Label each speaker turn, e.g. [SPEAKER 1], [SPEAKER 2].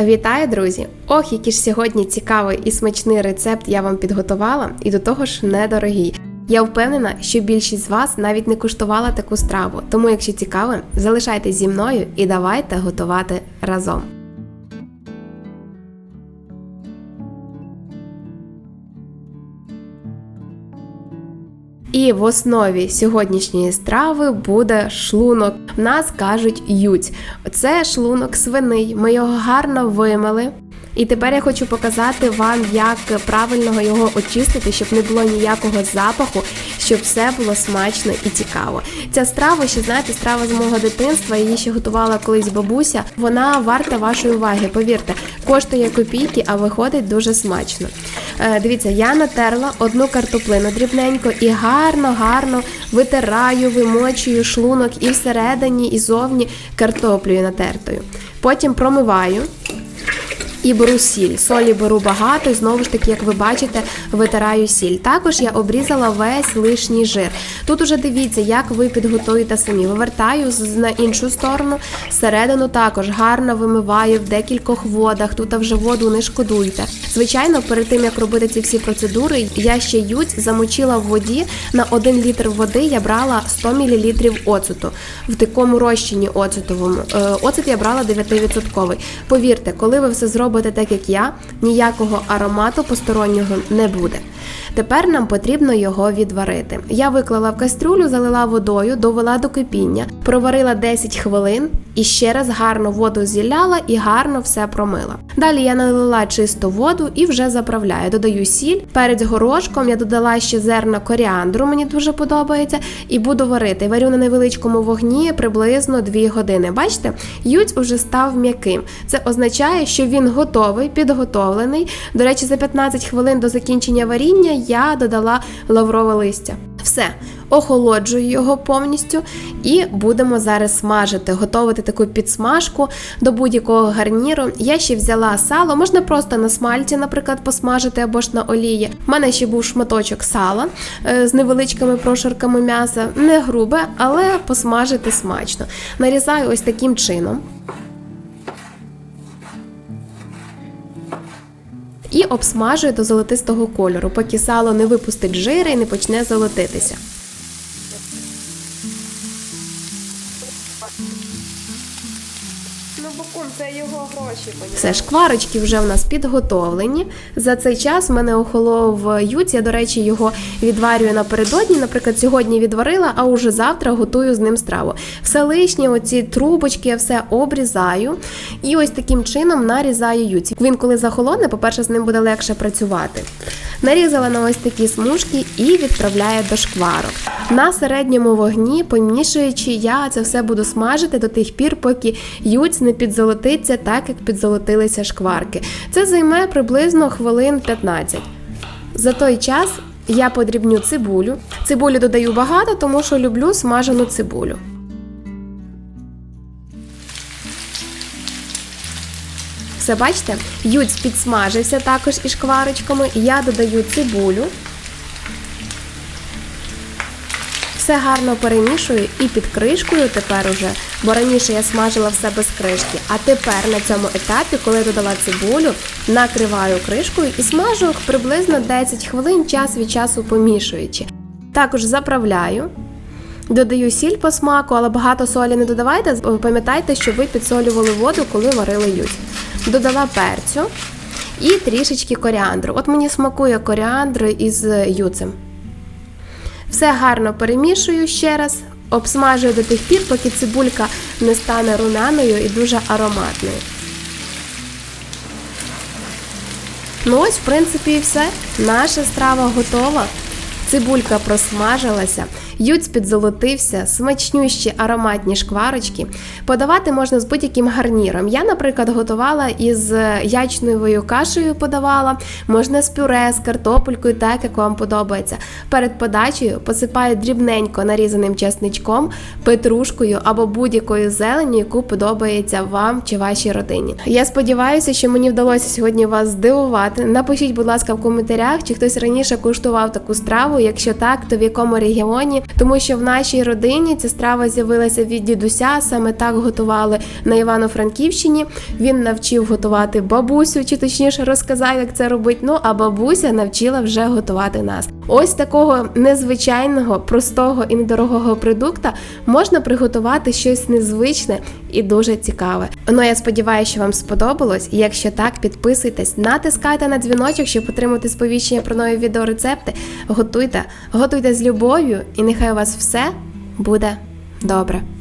[SPEAKER 1] Вітаю, друзі! Ох, який ж сьогодні цікавий і смачний рецепт я вам підготувала, і до того ж недорогий. Я впевнена, що більшість з вас навіть не куштувала таку страву, тому якщо цікаво, залишайтесь зі мною і давайте готувати разом. І в основі сьогоднішньої страви буде шлунок. В нас кажуть ють. Це шлунок свиний, ми його гарно вимили. І тепер я хочу показати вам, як правильно його очистити, щоб не було ніякого запаху, щоб все було смачно і цікаво. Ця страва, ще знаєте, страва з мого дитинства, її ще готувала колись бабуся. Вона варта вашої уваги, повірте, коштує копійки, а виходить дуже смачно. Дивіться, я натерла одну картоплину дрібненько і гарно витираю, вимочую шлунок і всередині, і зовні картоплею натертою. Потім промиваю. І беру сіль. Солі беру багато, і знову ж таки, як ви бачите, витираю сіль. Також я обрізала весь лишній жир. Тут уже дивіться, як ви підготуєте самі. Вивертаю на іншу сторону, середину також гарно вимиваю в декількох водах. Тут вже воду не шкодуйте. Звичайно, перед тим, як робити ці всі процедури, я ще ють замочила в воді. На 1 літр води я брала 100 мл оцету. В такому розчині оцетовому. Оцет я брала 9%. Повірте, коли ви все зробите так, як я, ніякого аромату постороннього не буде. Тепер нам потрібно його відварити. Я виклала в кастрюлю, залила водою, довела до кипіння, проварила 10 хвилин і ще раз гарно воду зіляла і гарно все промила. Далі я налила чисту воду і вже заправляю. Додаю сіль, перець горошком, я додала ще зерна коріандру, мені дуже подобається, і буду варити. Варю на невеличкому вогні приблизно 2 години. Бачите, ють уже став м'яким. Це означає, що він готовий, підготовлений. До речі, за 15 хвилин до закінчення варіння я додала лаврове листя. Все, охолоджую його повністю і будемо зараз смажити, готувати таку підсмажку до будь-якого гарніру. Я ще взяла сало, можна просто на смальці, наприклад, посмажити або ж на олії. У мене ще був шматочок сала з невеличкими прошарками м'яса, не грубе, але посмажити смачно. Нарізаю ось таким чином. І обсмажую до золотистого кольору, поки сало не випустить жири і не почне золотитися. Це його гроші. Все, шкварочки вже в нас підготовлені. За цей час в мене охолов ють. Я, до речі, його відварюю напередодні. Наприклад, сьогодні відварила, а уже завтра готую з ним страву. Все лишнє, оці трубочки, я все обрізаю. І ось таким чином нарізаю ють. Він, коли захолодне, по-перше, з ним буде легше працювати. Нарізала на ось такі смужки і відправляю до шкварок. На середньому вогні, помішуючи, я це все буду смажити до тих пір, поки ють не підзолотиться так, як підзолотилися шкварки. Це займе приблизно хвилин 15. За той час я подрібню цибулю. Цибулю додаю багато, тому що люблю смажену цибулю. Все, бачите, ють підсмажився також із шкварочками. Я додаю цибулю. Все гарно перемішую і під кришкою тепер уже, бо раніше я смажила все без кришки, а тепер на цьому етапі, коли я додала цибулю, накриваю кришкою і смажу приблизно 10 хвилин, час від часу помішуючи. Також заправляю, додаю сіль по смаку, але багато солі не додавайте, пам'ятайте, що ви підсолювали воду, коли варили ють. Додала перцю і трішечки коріандру. От мені смакує коріандр із юцем. Все гарно перемішую ще раз, обсмажую до тих пір, поки цибулька не стане румяною і дуже ароматною. Ну ось, в принципі, і все. Наша страва готова. Цибулька просмажилася, ють підзолотився, смачнющі ароматні шкварочки. Подавати можна з будь-яким гарніром. Я, наприклад, готувала із ячневою кашею подавала, можна з пюре, з картопелькою, так як вам подобається. Перед подачею посипаю дрібненько нарізаним чесничком, петрушкою або будь-якою зеленню, яку подобається вам чи вашій родині. Я сподіваюся, що мені вдалося сьогодні вас здивувати. Напишіть, будь ласка, в коментарях, чи хтось раніше куштував таку страву. Якщо так, то в якому регіоні Тому що в нашій родині ця страва з'явилася від дідуся, саме так готували на Івано-Франківщині. Він навчив готувати бабусю, чи точніше розказав, як це робить, а бабуся навчила вже готувати нас. Ось такого незвичайного, простого і недорогого продукта можна приготувати щось незвичне і дуже цікаве. Я сподіваюся, що вам сподобалось. І якщо так, підписуйтесь, натискайте на дзвіночок, щоб отримати сповіщення про нові відеорецепти. Готуйте з любов'ю, і нехай у вас все буде добре.